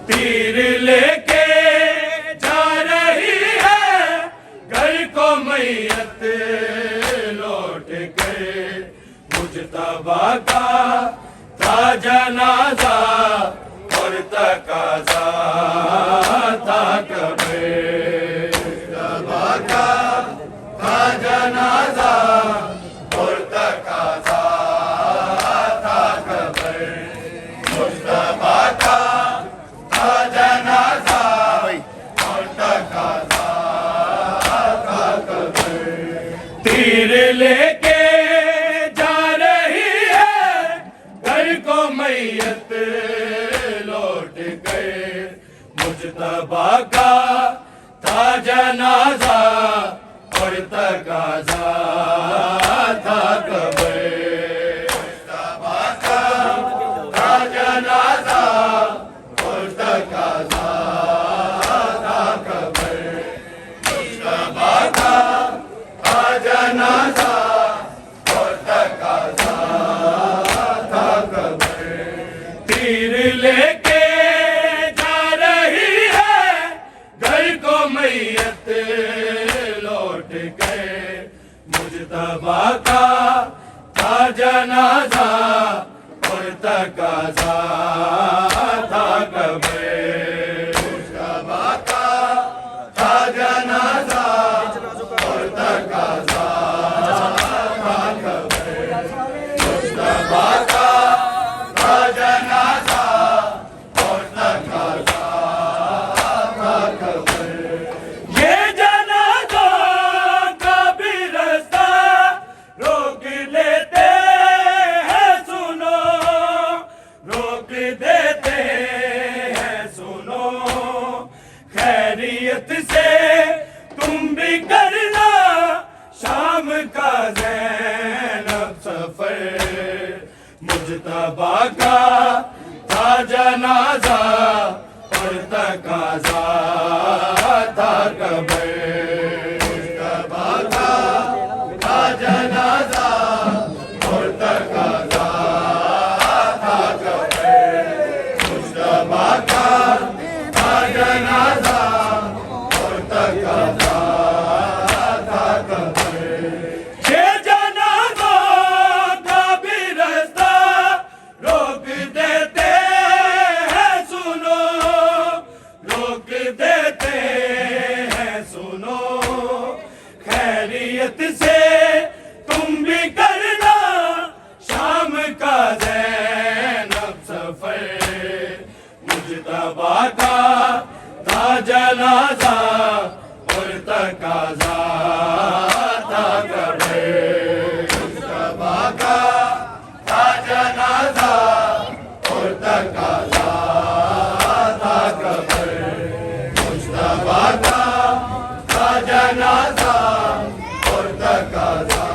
तीर लेके जा रही है घर को मैयत लौट के। मुजतबा का था जनाजा और तकाजा था कब्र। मुजतबा का था जनाजा और तकाजा था कब्र। मुजतबा का था जनाजा और तकाजा था कब्र। तीर लेके जा रही है घर को मैयत लौट गए। मुजतबा का था जनाजा और तकाजा था कब्र। मुजतबा का था जनाजा और तकाजा था कब्र। मुजतबा का था जनाजा और तकाजा था कब्र। तीर लेके जा रही है घर को मैयत लौट गए। मुजतबा का था जनाजा और तकाजा था कब्र। मुजतबा का था जनाजा और तकाजा था कब्र। मुजतबा का था जनाजा और तकाजा था कब्र। ये जनाजा का भी रास्ता रोक लेते हैं सुनो, रोक देते हैं सुनो। खैरियत से तुम भी करना शाम का ज़ैनब सफर। मुजतबा का था जनाजा और तकाजा था कब्र। मुजतबा का था जनाजा और तकाजा था कब्र। मुजतबा का था जनाजा और तकाजा था कब्र। ये जनाजा का भी रास्ता रोक देते हैं सुनो, रोक देते हैं सुनो। खैरियत से तुम भी करना शाम का ज़ैनब सफर। मुजतबा का था जनाजा और तकाजा था कब्र। मुजतबा का था जनाजा और तकाजा था कब्र। मुजतबा का था जनाजा और तकाजा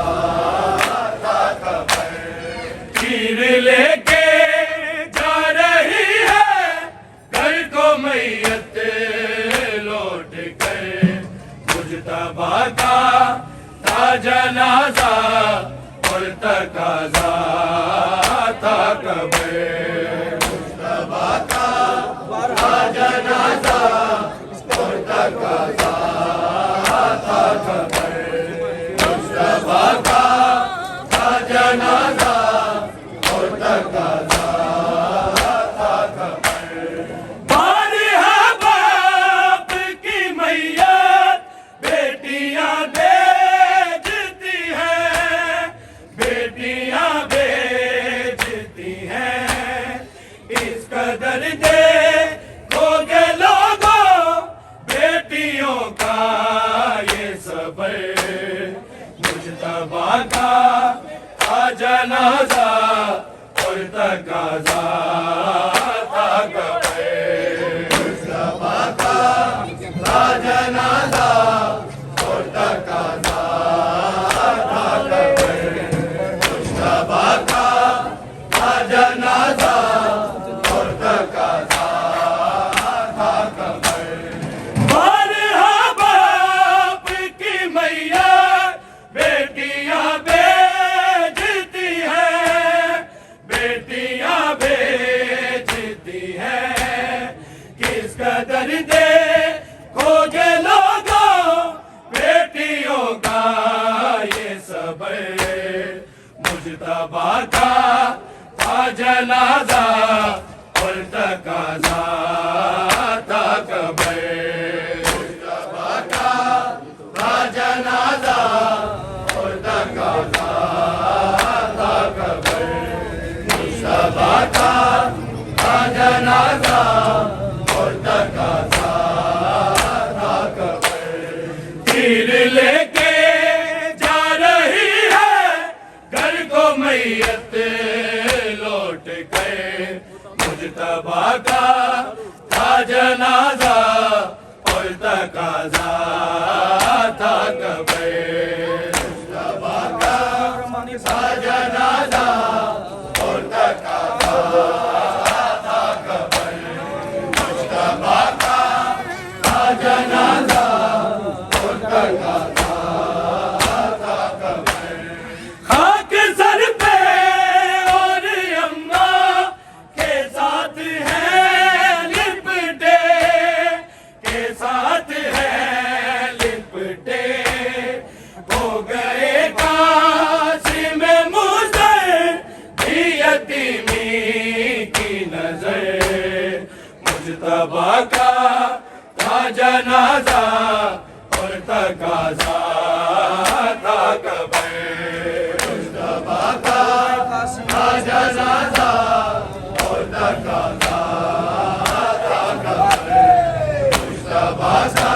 था कब्र। तीर लेके जा रही है घर को मैयत लौट कर। मुजतबा का था जनाजा और तकाजा था कब्र। मुजतबा का था जनाजा और तकाजा था कब्र। मुजतबा का था जनाजा और तकाजा था कब्र। बार है बाप की मैयत बेटियां भेजती हैं, बेटियां भेजती हैं। इस कदर देखोगे लोगों बेटियों का ये सबर। मुजतबा का था जनाजा और तकाजा था कब्र। मुजतबा का था जनाजा और तकाजा था कब्र। मुजतबा का था जनाजा और तकाजा था कब्र। बार है बाप की मैयत बेटियां भेजती हैं, मुजतबा का था जनाजा और तकाजा था कब्र। मुजतबा का था जनाजा और तकाजा था कब्र। मुजतबा का था जनाजा और तकाजा था कब्र। तीर लेके जा रही है घर को मैयत लौट के। मुजतबा का था जनाजा और तकाजा था कब्र। मुजतबा का था जनाजा और तकाजा था कब्र। मुजतबा का था जनाजा और तकाजा था कब्र। खाक सर पे और अम्मा के साथ है लिपटे, के साथ है लिपटे। हो गए कासिम मुज़र भी यतीमी की नजर। मुजतबा का था जनाजा और तकाजा था कब्र। मुजतबा का था जनाजा और तकाजा था कब्र। मुजतबा का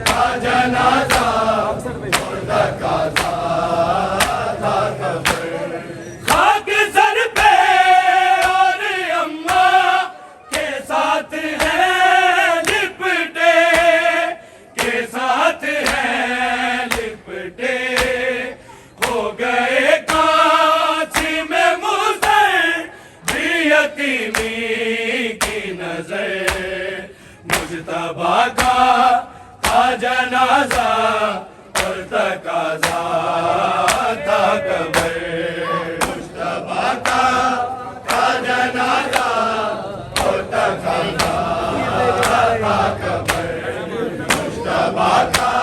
था जनाजा और तकाजा था कब्र। खाक सर पे और अम्मा के साथ है लिपटे, के साथ है लिपटे। हो गए कासिम मुज़र भी यतीमी की नजर। मुजतबा का था जनाजा और तकाजा था कब्र। मुजतबा का था जनाजा और तकाजा था कब्र। मुजतबा का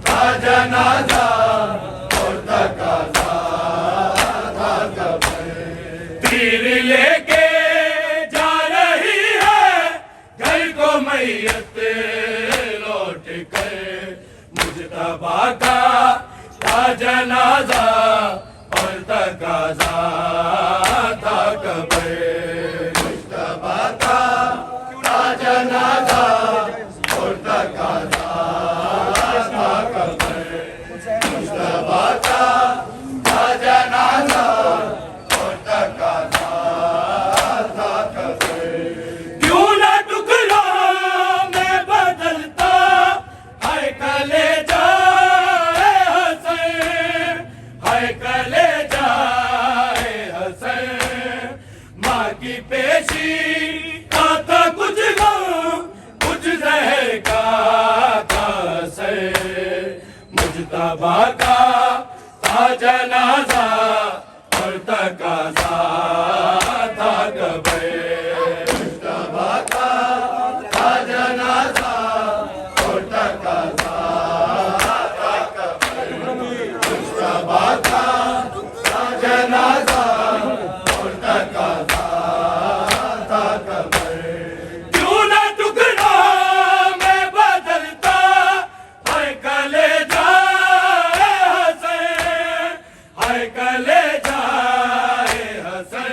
था जनाजा और तकाजा था कब्र। तीर लेके जा रही है घर को मैयत लौट कर। मुजतबा का था जनाजा और तकाजा था कब्र। मुजतबा का था जनाजा और तकाजा था कब्र। मुजतबा का था जनाजा और तकाजा था कब्र। क्यों ना टुकड़ा में बदलता है कलेजा ए हसन, है कलेजा ए हसन। माँ की पेशी का था कुछ गम, कुछ जहर का था असर। मुजतबा का था जनाजा और तकाजा था कब्र। मुजतबा का था जनाजा और तकाजा था कब्र। मुजतबा का था जनाजा और तकाजा था कब्र। क्यों ना टुकड़ा में बदलता है कलेजा ए हसन, है कलेजा ए हसन।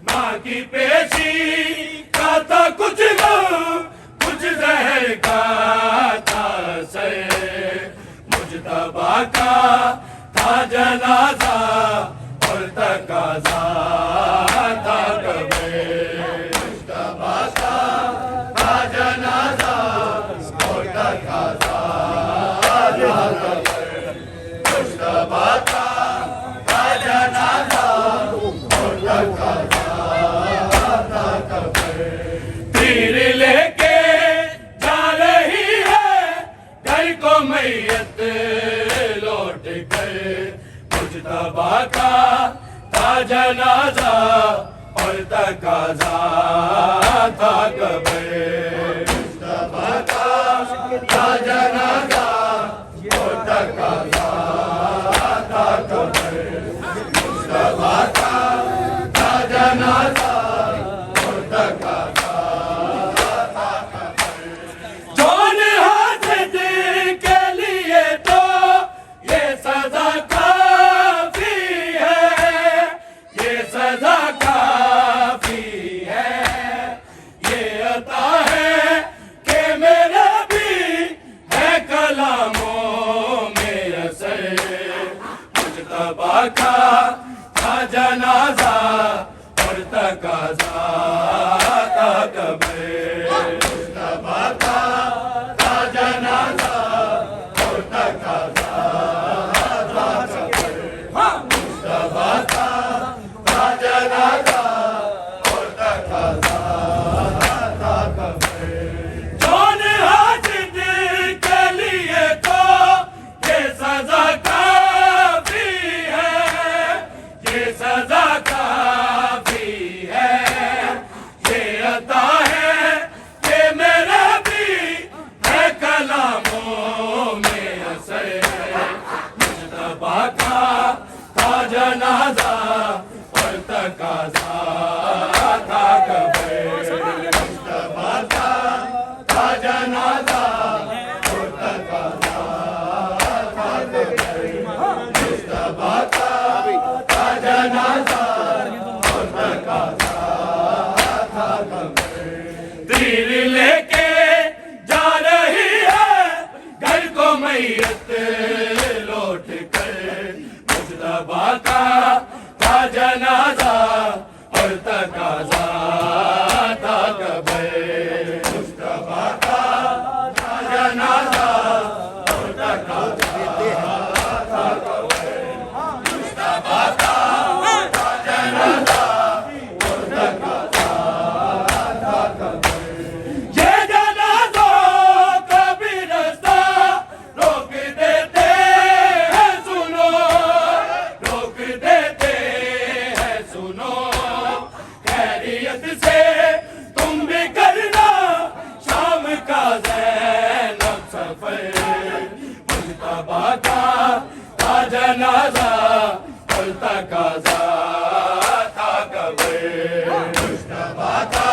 माँ की पेशी का था कुछ गम, कुछ जहर का था असर। मुजतबा का था जनाजा और तकाजा था कब्र। मुजतबा का था जनाजा और तकाजा था कब्र। मुजतबा का था जनाजा और तकाजा था कब्र। तीर लेके जा रही है घर को मैयत लौट कर। मुजतबा का था जनाजा और तकाजा था कब्र। मुजतबा का था जनाजा और तकाजा था कब्र। जनाजा और तकाजा था कब्र मुस्तफा का था जनाजा और तकाजा था कब्र मुस्तफा का था जनाजा और तकाजा था कब्र तीर लेके जा रही है घर को मैयत लौट कर मुस्तफा का था जनाजा और तकाजा था कब्र मुस्तफा का था जनाजा और तकाजा था कब्र मुस्तफा का था जनाजा और तकाजा था कब्र ये जनाजा कभी रास्ता रोक देते हैं सुनो रोक देते हैं सुनो खैरियत से तुम भी करना शाम का ज़ैनब सफर मुस्तफा का था जनाजा और तकाजा था कब्र मुस्तफा का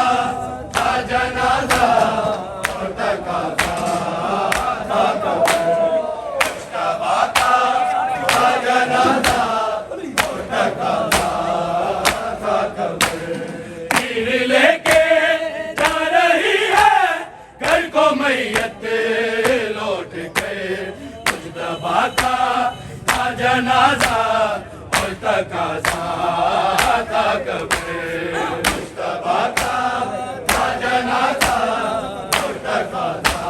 था जनाजा और तकाजा था कब्र मुस्तफा का था जनाजा और तकाजा था कब्र तीर लेके जा रही है घर को मैयत लौट के मुस्तफा का था जनाजा और तकाजा था कब्र मुस्तफा का था जनाजा और तकाजा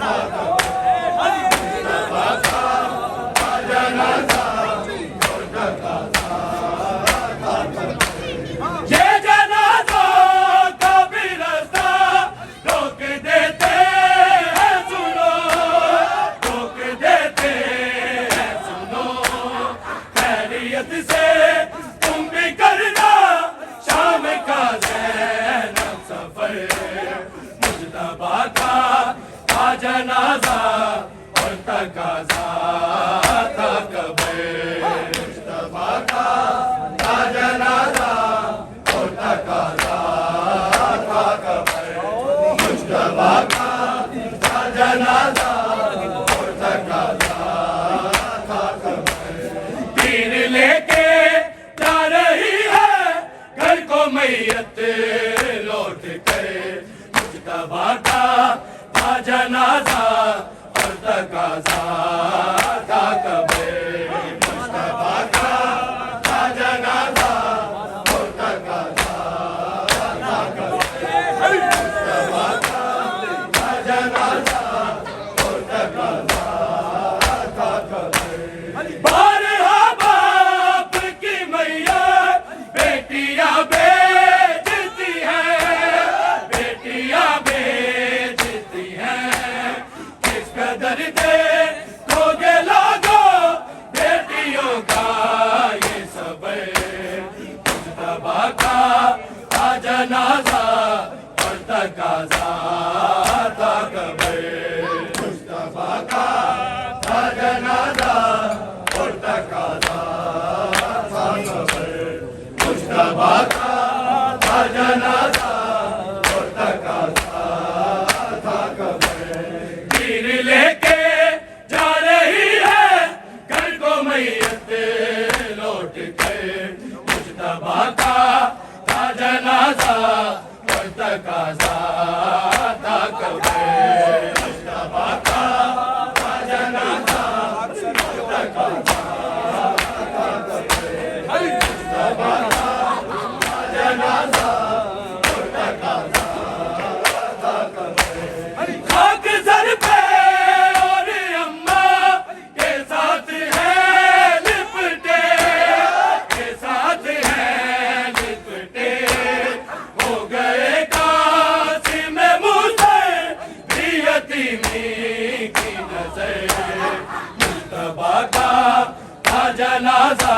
था कब्र मुस्तफा का था जनाजा और तकाजा था कब्र ये जनाजा का भी रास्ता रोक देते हैं सुनो रोक देते हैं सुनो खैरियत से तुम भी करना शाम का ज़ैनब सफर मुस्तफा का था जनाजा और तकाजा था कब्र मुस्तफा का था जनाजा और तकाजा था कब्र मुस्तफा का था जनाजा और तकाजा था कब्र तीर लेके जा रही है घर को मैयत लौट कर मुस्तफा का था जनाजा और तकाजा था कब्र मुस्तफा का था जनाजा और तकाजा था कब्र मुस्तफा का था जनाजा और तकाजा था कब्र बारहा बाप की मैया बेटियां बेचती हैं बेटियां बेचती हैं किस कदर दे दोगे लागो बेटियों का ये सबर मुस्तफा का था जनाजा और तकाजा था कब्र मुस्तफा का था जनाजा और तकाजा था कब्र मुस्तफा का था जनाजा और तकाजा था कब्र तीर लेके जा रही है घर को मैयत लौट कर मुस्तफा का था जनाजा और तकाजा था कब्र मुस्तफा का था जनाजा और तकाजा था कब्र मुस्तफा का था जनाजा और तकाजा था कब्र खाक सर पे और अम्मा के साथ है लिपटे के साथ है लिपटे हो गए कासिम मूसे भी यतीमी की नजर मुस्तफा का था जनाजा